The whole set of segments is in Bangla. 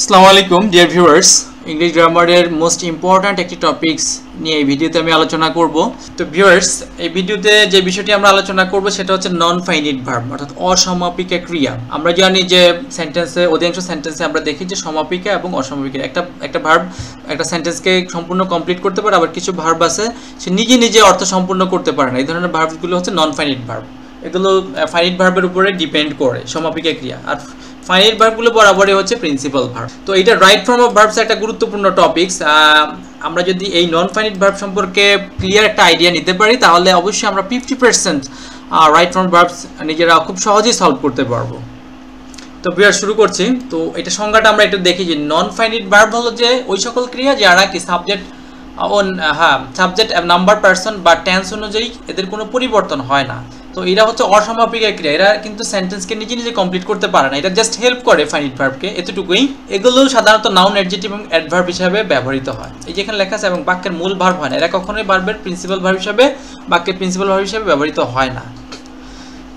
আসসালামু আলাইকুম ডিয়ার ভিউয়ার্স, ইংলিশ গ্রামারের মোস্ট ইম্পর্ট্যান্ট একটি টপিকস নিয়ে এই ভিডিওতে আমি আলোচনা করব। তো ভিউয়ার্স, এই ভিডিওতে যে বিষয়টি আমরা আলোচনা করব সেটা হচ্ছে নন ফাইনিট ভার্ব অর্থাৎ অসমাপিকা ক্রিয়া। আমরা জানি যে সেন্টেন্সে অধিকাংশ সেন্টেন্সে আমরা দেখি যে সমাপিকা এবং অসমাপিকা একটা ভার্ব একটা সেন্টেন্সকে সম্পূর্ণ কমপ্লিট করতে পারে, আবার কিছু ভার্ব আছে সে নিজে নিজে অর্থ সম্পূর্ণ করতে পারে না। এই ধরনের ভার্বগুলো হচ্ছে নন ফাইনিট ভার্ব। এগুলো ফাইনিট ভার্বের উপরে ডিপেন্ড করে সমাপিকা ক্রিয়া, আর ফাইনাইট ভার্বগুলো বরাবরই হচ্ছে প্রিন্সিপাল ভার্ব। তো এটা রাইট ফর্ম অফ ভার্বস একটা গুরুত্বপূর্ণ টপিকস। আমরা যদি এই নন ফাইনাইট ভার্ব সম্পর্কে ক্লিয়ার একটা আইডিয়া নিতে পারি তাহলে অবশ্যই আমরা 50% রাইট ফর্ম ভার্বস নিজেরা খুব সহজেই সলভ করতে পারবো। তো ভিউয়ার শুরু করছি। তো এটা সংজ্ঞাটা আমরা একটু দেখি যে নন ফাইনাইট ভার্ব হলো যে ওই সকল ক্রিয়া যারা কি সাবজেক্ট নাম্বার পার্সন বা টেন্স অনুযায়ী এদের কোনো পরিবর্তন হয় না। তো এরা হচ্ছে অসমাপিকা ক্রিয়া, এরা কিন্তু সেন্টেন্সকে নিজে নিজে কমপ্লিট করতে পারে না, এটা জাস্ট হেল্প করে ফাইনাইট ভার্বকে, এতটুকুই। এগুলো সাধারণত নাউন, অ্যাডজেক্টিভ এবং অ্যাডভার্ব হিসাবে ব্যবহৃত হয়। এই যেখানে লেখা আছে এবং বাক্যের মূল ভার্ব হয় না, এরা কখনোই ভার্বের প্রিন্সিপাল ভার্ব হিসাবে বাক্যের প্রিন্সিপাল ভার্ব হিসাবে ব্যবহৃত হয় না।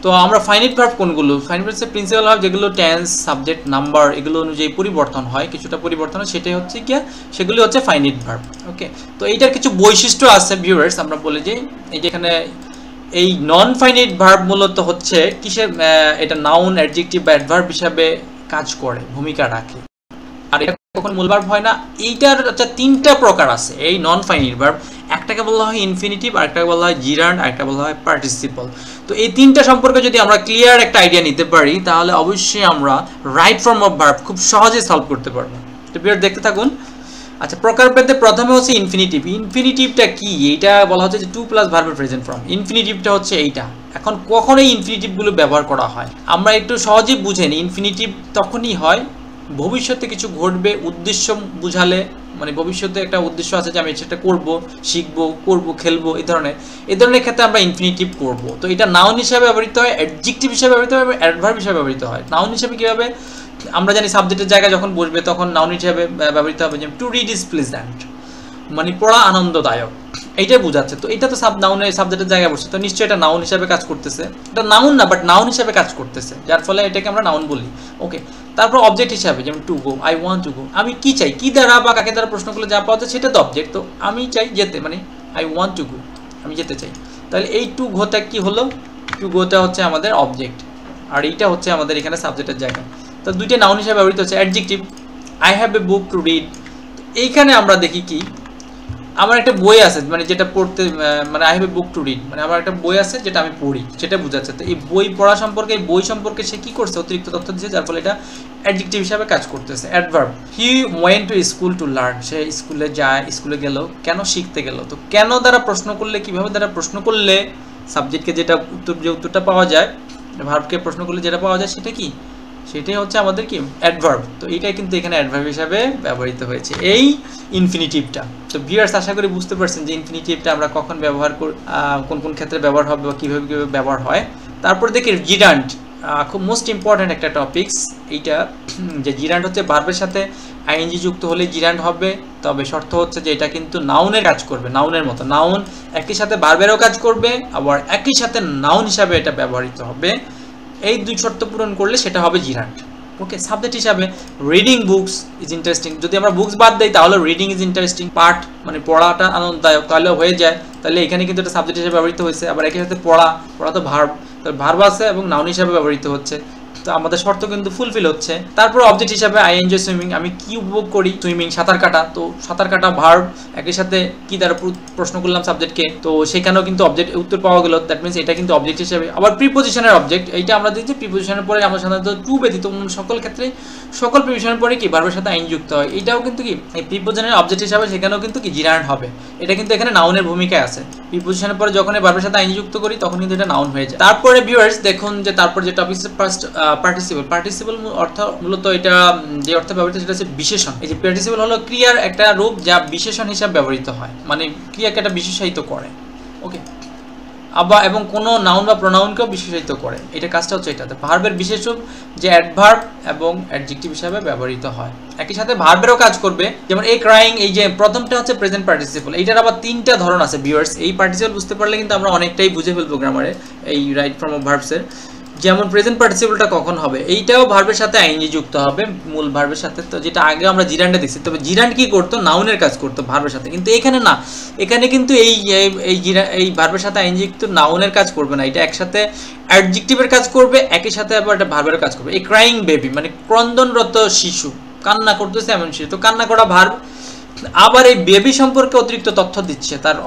তো আমরা ফাইনাইট ভার্ব কোনগুলো? ফাইনাইট ভার্ব হচ্ছে প্রিন্সিপাল ভার্ব যেগুলো টেন্স, সাবজেক্ট, নাম্বার এগুলো অনুযায়ী পরিবর্তন হয়, কিছুটা পরিবর্তন হয়, সেটাই হচ্ছে কি সেগুলি হচ্ছে ফাইনাইট ভার্ব। ওকে, তো এইটার কিছু বৈশিষ্ট্য আছে ভিউয়ার্স। আমরা বলি যে এই যেখানে এই নন ফাইনাইট ভার্ব মূলত হচ্ছে কিসের, এটা নাউন, অ্যাডজেক্টিভ বা অ্যাডভার্ব হিসাবে কাজ করে, ভূমিকা রাখে, আর এটা কখন মূল ভার্ব হয় না। এইটার তিনটা প্রকার আছে এই নন ফাইনাইট ভার্ব। একটাকে বলা হয় ইনফিনিটিভ, আরেকটাকে বলা হয় জিরান্ড, আরেকটা বলা হয় পার্টিসিপল। তো এই তিনটা সম্পর্কে যদি আমরা ক্লিয়ার একটা আইডিয়া নিতে পারি তাহলে অবশ্যই আমরা রাইট ফর্ম অফ ভার্ব খুব সহজে সলভ করতে পারবো। তো ভিউয়ার দেখতে থাকুন। আচ্ছা, প্রকারভেদে প্রথমে হচ্ছে ইনফিনিটিভ। ইনফিনিটিভটা কি? এইটা বলা হচ্ছে যে টু প্লাস ভার্বের প্রেজেন্ট ফর্ম। ইনফিনিটিভটা হচ্ছে এইটা। এখন কখন এই ইনফিনিটিভগুলো ব্যবহার করা হয় আমরা একটু সহজেই বুঝে নিই। ইনফিনিটিভ তখনই হয় ভবিষ্যতে কিছু ঘটবে, উদ্দেশ্য বুঝালে, মানে ভবিষ্যতে একটা উদ্দেশ্য আছে যে আমি সেটা করবো, শিখবো, করবো, খেলবো, এই ধরনের ক্ষেত্রে আমরা ইনফিনিটিভ করব। তো এটা নাউন হিসাবে ব্যবহৃত হয়, অ্যাডজেক্টিভ হিসাবে ব্যবহৃত হয় এবং অ্যাডভার্ব হিসাবে ব্যবহৃত হয়। নাউন হিসাবে কীভাবে? আমরা জানি সাবজেক্টের জায়গায় যখন বসবে তখন নাউন হিসাবে ব্যবহৃত হবে, যেমন টু রিড ইজ প্লেজেন্ট, মানে পড়া আনন্দদায়ক, এইটাই বোঝাচ্ছে। তো এটা তো নাউনের সাবজেক্টের জায়গায় বসছে, তো নিশ্চয়ই এটা নাউন হিসাবে কাজ করতেছে। এটা নাউন না, বাট নাউন হিসাবে কাজ করতেছে, যার ফলে এটাকে আমরা নাউন বলি। ওকে, তারপর অবজেক্ট হিসাবে যেমন to go, I want to go, আমি কি চাই, কি দ্বারা বা কাকে দ্বারা প্রশ্ন করলে যা পাওয়া যায় সেটা তো অবজেক্ট। তো আমি চাই যেতে, মানে আই ওয়ান্ট টু গো, আমি যেতে চাই। তাহলে এই টু গোটা কি হলো? টু গোটা হচ্ছে আমাদের অবজেক্ট, আর এইটা হচ্ছে আমাদের এখানে সাবজেক্টের জায়গা। তো দুইটা নাউন হিসাবে ব্যবহৃত হচ্ছে। Adjective, I have a book to read. এইখানে আমরা দেখি কি, আমার একটা বই আছে, মানে যেটা পড়তে, মানে I have a book to read, মানে আমার একটা বই আছে যেটা আমি পড়ি, সেটা বোঝাচ্ছে। তো এই বই পড়া সম্পর্কে, এই বই সম্পর্কে সে কি করছে? অতিরিক্ত তথ্য দিচ্ছে, যার ফলে এটা অ্যাডজেক্টিভ হিসাবে কাজ করতেছে। Adverb, he went to school to learn, সে স্কুলে যায়, স্কুলে গেল কেন? শিখতে গেল। তো কেন দ্বারা প্রশ্ন করলে, কিভাবে দ্বারা প্রশ্ন করলে সাবজেক্টকে যেটা উত্তরটা পাওয়া যায়, ভার্বকে প্রশ্ন করলে যেটা পাওয়া যায় সেটা কি? সেটাই হচ্ছে আমাদের কি? অ্যাডভার্ব। তো এইটাই কিন্তু এখানে অ্যাডভার্ব হিসাবে ব্যবহৃত হয়েছে এই ইনফিনিটিভটা। তো ভিউয়ার্স, আশা করি বুঝতে পারছেন যে ইনফিনিটিভটা আমরা কখন ব্যবহার করি, কোন কোন ক্ষেত্রে ব্যবহার হবে বা কীভাবে কীভাবে ব্যবহার হয়। তারপর দেখি জিরান্ড, খুব মোস্ট ইম্পর্ট্যান্ট একটা টপিকস এইটা, যে জিরান্ড হচ্ছে ভার্বের সাথে আইএনজি যুক্ত হলে জিরান্ড হবে, তবে শর্ত হচ্ছে যে এটা কিন্তু নাউনের কাজ করবে, নাউনের মতো। নাউন একই সাথে ভার্বেরও কাজ করবে, আবার একই সাথে নাউন হিসাবে এটা ব্যবহৃত হবে। এই দুই শর্ত পূরণ করলে সেটা হবে জিরান্ড। ওকে, সাবজেক্ট হিসাবে রিডিং বুকস ইজ ইন্টারেস্টিং, যদি আমরা বুকস বাদ দিই তাহলে রিডিং ইজ ইন্টারেস্টিং, পাঠ মানে পড়াটা আনন্দদায়ক, তাহলেও হয়ে যায়। তাহলে এখানে কিন্তু এটা সাবজেক্ট হিসেবে ব্যবহৃত হয়েছে। আবার একই সাথে পড়া তো ভার্ব, তো ভার্ব আছে এবং নাউন হিসাবে ব্যবহৃত হচ্ছে। তো আমাদের শর্ত কিন্তু ফুলফিল হচ্ছে। তারপর অবজেক্ট হিসাবে আই এনজয় সুইমিং, আমি কি উপভোগ করি? সুইমিং, সাঁতার কাটা। তো সাঁতার কাটা ভার্ব, একই সাথে কি দ্বারা প্রশ্ন করলাম সাবজেক্টকে, তো সেখানেও কিন্তু অবজেক্ট উত্তর পাওয়া গেল, দ্যাট মিনস এটা কিন্তু অবজেক্ট হিসাবে। আবার প্রিপোজিশনের অবজেক্ট, এইটা আমরা দেখছি প্রিপোজিশনের পরে আমরা সাধারণত টু ব্যতীত সকল ক্ষেত্রে সকল প্রিপোজিশনের পরে কি ভার্বের সাথে আইন যুক্ত হয়, এটাও কিন্তু কি এই প্রিপোজিশনের অবজেক্ট হিসাবে, সেখানেও কিন্তু কি জিরান্ড হবে। এটা কিন্তু এখানে নাউনের ভূমিকায় আছে। প্রিপোজিশনের পরে যখন ভার্বের সাথে আইন যুক্ত করি তখন কিন্তু এটা নাউন হয়ে যায়। তারপরে ভিউয়ার্স দেখুন যে তারপর যে টপিক ফার্স্ট পার্টিসিপল। পার্টিসিপল অর্থ মূলত এটা যে অর্থে ব্যবহৃত সেটা হচ্ছে বিশেষণ। এই যে পার্টিসিপল হলো ক্রিয়ার একটা রূপ যা বিশেষণ হিসাবে ব্যবহৃত হয়, মানে ক্রিয়াকে একটা বিশেষায়িত করে। ওকে, আবার এবং কোনো নাউন বা প্রোনাউনকেও বিশেষায়িত করে, এটা কাজটা হচ্ছে এটাতে। ভার্বের বিশেষ রূপ যে অ্যাডভার্ব এবং অ্যাডজেক্টিভ হিসাবে ব্যবহৃত হয়, একই সাথে ভার্বেরও কাজ করবে। যেমন এই ক্রাইং, এই যে প্রথমটা হচ্ছে প্রেজেন্ট পার্টিসিপল, এইটার আবার তিনটা ধরন আছে ভিউয়ার্স। এই পার্টিসিপল বুঝতে পারলে কিন্তু আমরা অনেকটাই বুঝে ফেলবো গ্রামারে এই রাইট ফর্ম অফ ভার্বসের। যেমন প্রেজেন্ট পার্টিসিপলটা কখন হবে, এইটাও ভার্বের সাথে আইএনজি যুক্ত হবে মূল ভার্বের সাথে। তো যেটা আগে আমরা জিরান্ডে দেখছি, তবে জিরান্ড কি করতো, নাউনের কাজ করতো ভার্বের সাথে, কিন্তু এখানে না, এখানে কিন্তু এই ভার্বের সাথে আইএনজি যুক্ত নাউনের কাজ করবে না, এটা একসাথে অ্যাডজেক্টিভের কাজ করবে, একই সাথে আবার একটা ভার্বের কাজ করবে। এই ক্রাইং বেবি মানে ক্রন্দনরত শিশু, কান্না করতেছে এমন শিশু, তো কান্না করা ভার্ব। আবার এই বেবি সম্পর্কে অতিরিক্ত তথ্য দিচ্ছে, তার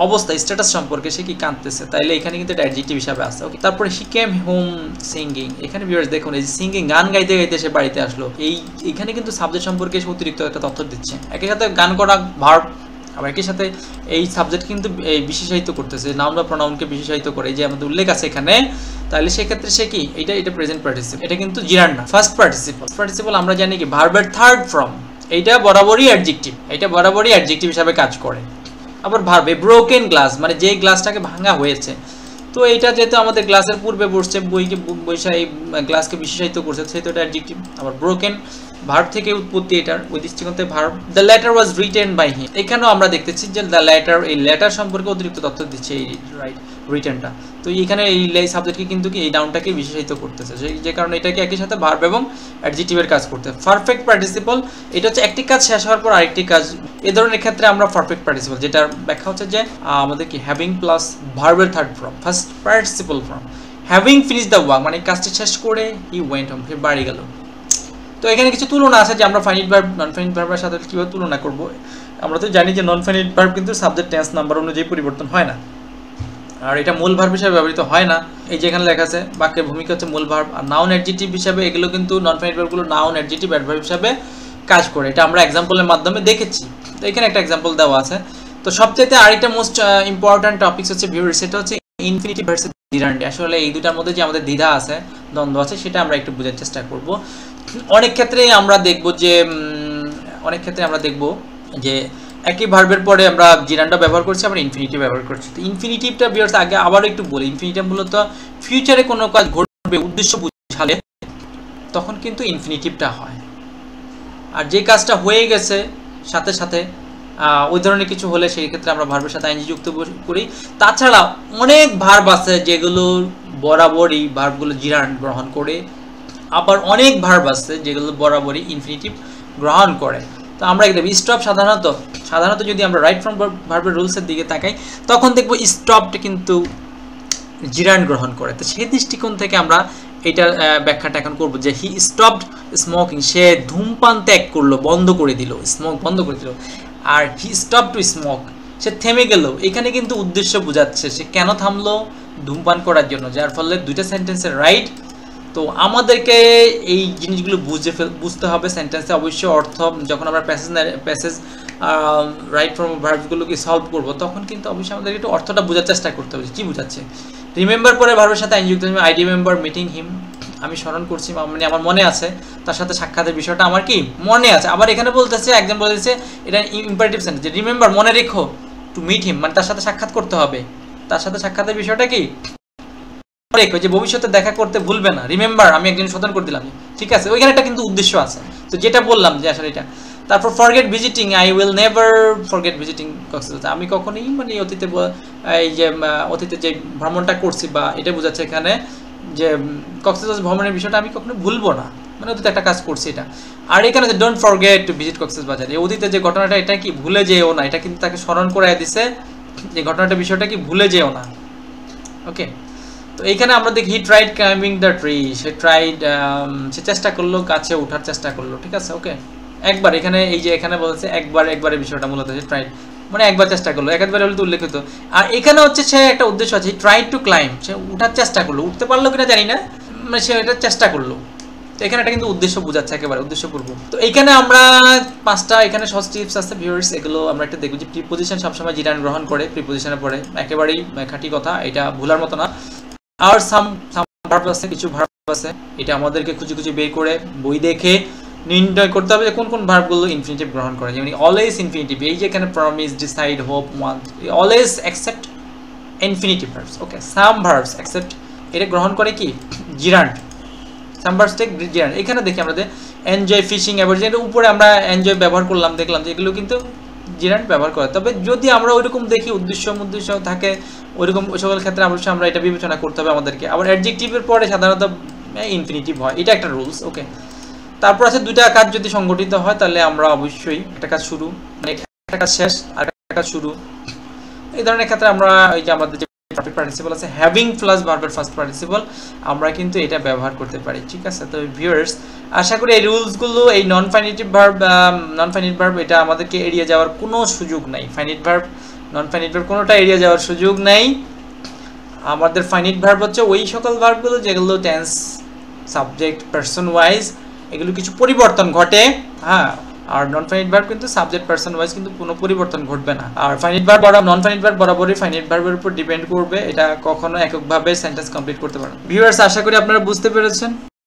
অবস্থা স্ট্যাটাস সম্পর্কে, সে কি কাঁদতেছে, তাইলে এখানে কিন্তু এটা অ্যাডজেক্টিভ হিসাবে আসছে। ওকে, তারপরে হি কেম হোম সিঙ্গিং, এখানে ভিউয়ার্স দেখুন এই সিঙ্গিং গান গাইতে গাইতে সে বাড়িতে আসলো, এইখানে কিন্তু সাবজেক্ট সম্পর্কে সে অতিরিক্ত একটা তথ্য দিচ্ছে। একই সাথে গান করা ভার্ব, আবার একই সাথে এই সাবজেক্ট কিন্তু এই বিশেষায়িত করতেছে, নাউন বা প্রোনাউনকে বিশেষায়িত করে, এই যে আমাদের উল্লেখ আছে এখানে, তাহলে সেক্ষেত্রে সে কি, এটা প্রেজেন্ট পার্টিসিপল, এটা কিন্তু জিরান্ড না। ফার্স্ট পার্টিসিপল আমরা জানি কি ভার্বের থার্ড ফর্ম, এইটা বরাবরই অ্যাডজেক্টিভ, এটা বরাবরই অ্যাডজেক্টিভ হিসাবে কাজ করে। আবার ভার্বে ব্রোকেন গ্লাস মানে যে গ্লাসটাকে ভাঙা হয়েছে, তো এইটা যেহেতু আমাদের গ্লাসের পূর্বে বসছে, বৈশা এই গ্লাসকে বিশেষায়িত করছে, সেহেতু এটা অ্যাডজেক্টিভ। আবার ব্রোকেন ভার্ব থেকে উৎপত্তি, এটার ওই দৃষ্টিকোণ থেকে verb. The letter was written by him, এখানেও আমরা দেখতেছি যে দ্য লেটার, এই লেটার সম্পর্কে অতিরিক্ত তথ্য দিচ্ছে এই রাইট রিটেনটা, তো এখানে এই সাবজেক্টকে কিন্তু কি এই নাউনটাকে বিশেষায়িত করতেছে, যে কারণে এটাকে একই সাথে ভার্ব এবং অ্যাডজেক্টিভের কাজ করতে। পারফেক্ট পার্টিসিপল এটা হচ্ছে একটি কাজ শেষ হওয়ার পর আরেকটি কাজ, এ ধরনের ক্ষেত্রে আমরা পারফেক্ট পার্টিসিপল, যেটার ব্যাখ্যা হচ্ছে যে আমাদের কি হ্যাভিং প্লাস ভার্বের third form, first participle form. Having finish the work মানে কাজটি শেষ করে হি ওয়েন্ট হোম, সে বাড়ি গেল। তো এখানে কিছু তুলনা আছে যে আমরা ফাইনিট ভার্ব নন ফাইনিট ভার্বের সাথে কীভাবে তুলনা করব। আমরা তো জানি যে নন ফাইনিট ভার্ব কিন্তু সাবজেক্ট টেন্স নাম্বার অনুযায়ী পরিবর্তন হয় না, আর এটা মূল ভার্ব হিসেবে ব্যবহৃত হয় না, এই যে এখানে লেখা আছে বাক্যের ভূমিকা হচ্ছে মূল ভার্ব। আর নাউন অ্যাডজেক্টিভ হিসাবে এগুলো কিন্তু নন ফাইনিট ভার্বগুলো নাউন অ্যাডজেক্টিভ অ্যাডভার্ব হিসাবে কাজ করে, এটা আমরা এক্সাম্পলের মাধ্যমে দেখেছি। তো এখানে একটা এক্সাম্পল দেওয়া আছে। তো সবচেয়ে আরেকটা মোস্ট ইম্পর্ট্যান্ট টপিকস হচ্ছে ভিউয়ার্স, সেটা হচ্ছে ইনফিনিটিভ ভার্সেস জিরান্ড। আসলে এই দুটার মধ্যে যে আমাদের দ্বিধা আছে, দ্বন্দ্ব আছে, সেটা আমরা একটু বোঝার চেষ্টা করব। অনেক ক্ষেত্রে আমরা দেখব যে একই ভার্বের পরে আমরা জিরান্ডা ব্যবহার করছি, আমরা ইনফিনিটিভ ব্যবহার করছি। তো ইনফিনিটিভটা ভিউয়ার্স আগে আবার একটু বলি, ইনফিনিটিভ মূলত ফিউচারে কোনো কাজ ঘটবে উদ্দেশ্য বুঝালে তখন কিন্তু ইনফিনিটিভটা হয়। আর যে কাজটা হয়ে গেছে সাথে সাথে ওই ধরনের কিছু হলে সেই ক্ষেত্রে আমরা ভার্বের সাথে আইএনজি যুক্ত করি। তাছাড়া অনেক ভার্ব আছে যেগুলো বরাবরই ভার্বগুলো জিরান্ড গ্রহণ করে, আবার অনেক ভার্ব আছে যেগুলো বরাবরই ইনফিনিটিভ গ্রহণ করে। তো আমরা দেখব স্টপ সাধারণত যদি আমরা রাইট ফ্রম ভার্বের রুলসের দিকে তাকাই, তখন দেখব স্টপটা কিন্তু জিরান্ড গ্রহণ করে। তো সেই দৃষ্টিকোণ থেকে আমরা এটার ব্যাখ্যাটা এখন করব যে হি স্টপড স্মোকিং, সে ধূমপান ত্যাগ করলো, বন্ধ করে দিল, স্মোক বন্ধ করে দিল। আর হি স্টপ টু স্মোক, সে থেমে গেল, এখানে কিন্তু উদ্দেশ্য বোঝাচ্ছে সে কেন থামলো, ধূমপান করার জন্য, যার ফলে দুইটা সেন্টেন্সের রাইট। তো আমাদেরকে এই জিনিসগুলো বুঝতে হবে সেন্টেন্সে অবশ্যই অর্থ, যখন আমরা প্যাসেজ রাইট ফর্ম ভার্বগুলোকে সলভ করব তখন কিন্তু অবশ্যই আমাদের একটু অর্থটা বোঝার চেষ্টা করতে হবে কি বোঝাচ্ছে। রিমেম্বার পরে ভার্বের সাথে আইন যুক্ত, আই রিমেম্বার মিটিং হিম, আমি স্মরণ করছি মানে আমার মনে আছে, তার সাথে সাক্ষাতের বিষয়টা আমার কি মনে আছে। আবার এখানে বলতেছে একজন বলতেছে, এটা ইম্পারেটিভ সেন্টেন্স যে রিমেম্বার মনে রেখো, টু মিট হিম মানে তার সাথে সাক্ষাৎ করতে হবে, তার সাথে সাক্ষাতের বিষয়টা কি রেখো, যে ভবিষ্যতে দেখা করতে ভুলবে না। রিমেম্বার আমি একজন স্মরণ করে দিলাম, ঠিক আছে, ওইখানে একটা কিন্তু উদ্দেশ্য আছে। তো যেটা বললাম যে আসলে এটা, তারপর forget visiting, I will never forget visiting Cox's Bazar, আমি কখনোই মানে অতীতে যে ভ্রমণটা করছি বা এটা বোঝাচ্ছে এখানে যে কক্সবাজার ভ্রমণের বিষয়টা আমি কখনো ভুলবো না, মানে অতীতে একটা কাজ করছি এটা। আর এখানে যে don't forget to visit Cox's Bazar, এই অতীতে যে ঘটনাটা এটা কি ভুলে যেও না, এটা কিন্তু তাকে স্মরণ করে দিছে যে ঘটনাটা বিষয়টা কি ভুলে যেও না। ওকে, তো এইখানে আমরা দেখি he tried climbing the tree, সে চেষ্টা করলো গাছে ওঠার চেষ্টা করলো, ঠিক আছে। ওকে, একবার এখানে এই যে এখানে বলছে একবারের বিষয়টা মূলত সে ট্রাইড মানে একবার চেষ্টা করলো, একবার বলে তো উল্লেখিত। আর এখানে হচ্ছে সে একটা উদ্দেশ্য আছে, ট্রাইড টু ক্লাইম্ব, সে উঠার চেষ্টা করলো, উঠতে পারলো কিনা জানি না, মানে সে এটা চেষ্টা করলো। তো এখানে একটা কিন্তু উদ্দেশ্য বোঝাচ্ছে, একেবারে উদ্দেশ্যপূর্বক। তো এইখানে আমরা 5টা এখানে সহজ টিপস আছে ভিউয়ার্স, এগুলো আমরা একটা দেখব যে প্রিপোজিশন সবসময় জিরান গ্রহণ করে, প্রিপোজিশনের পরে একেবারেই খাঁটি কথা, এটা ভুলার মতো না। আর সাম ভার্ব আছে, কিছু ভার্ব আছে, এটা আমাদেরকে খুঁজে বের করে বই দেখে নির্ণয় করতে হবে যে কোন কোন ভার্বগুলো ইনফিনিটিভ গ্রহণ করে। যেমন অলওয়েজ ইনফিনিটিভ, এই যে এখানে promise, decide, hope, want, always accept infinitive verbs. Okay, some verbs accept এটা গ্রহণ করে কি জিরান্ড, সাম ভার্বস টেক জিরান্ড। এখানে দেখি আমরা এনজয়, ফিশিং, এবার যেটা উপরে আমরা এনজয় ব্যবহার করলাম, দেখলাম যে এগুলো কিন্তু জেরান্ড ব্যবহার করে। তবে যদি আমরা ওইরকম দেখি উদ্দেশ্য থাকে ওইরকম ওই সকল ক্ষেত্রে অবশ্যই আমরা এটা বিবেচনা করতে হবে আমাদেরকে। আবার অ্যাডজেক্টিভের পরে সাধারণত ইনফিনিটিভ হয়, এটা একটা রুলস। ওকে, তারপর আছে দুইটা কাজ যদি সংগঠিত হয় তাহলে আমরা অবশ্যই একটা কাজ শুরু মানে একটা কাজ শেষ আর একটা কাজ শুরু, এই ধরনের ক্ষেত্রে আমরা এই যে আমাদের যে পারফেক্ট পার্টিসিপল আছে হ্যাভিং প্লাস ভার্বের ফার্স্ট পার্টিসিপল আমরা কিন্তু এটা ব্যবহার করতে পারি। ঠিক আছে, তো ভিউয়ার্স আশা করি এই রুলসগুলো এই নন ফাইনিটিভ ভার্ব এটা আমাদেরকে এড়িয়ে যাওয়ার কোনো সুযোগ নাই। Finite verb non finite verb কোনোটা এড়িয়ে যাওয়ার সুযোগ নেই। আমাদের ফাইনিট ভার্ব হচ্ছে ওই সকল ভার্বগুলো যেগুলো টেন্স সাবজেক্ট পারসন ওয়াইজ এগুলো কিছু পরিবর্তন ঘটে, হ্যাঁ। আর নন ফাইনিট ভার্ব কিন্তু সাবজেক্ট পারসন ওয়াইজ কিন্তু কোনো পরিবর্তন ঘটবে না। আর ফাইনিট ভার্ব বরাবর নন ফাইনিট ভার্ব বরাবরই ফাইনিট ভার্বের উপর ডিপেন্ড করবে, এটা কখনো এককভাবে সেন্টেন্স কমপ্লিট করতে পারে। ভিউয়ার্স আশা করি আপনারা বুঝতে পেরেছেন।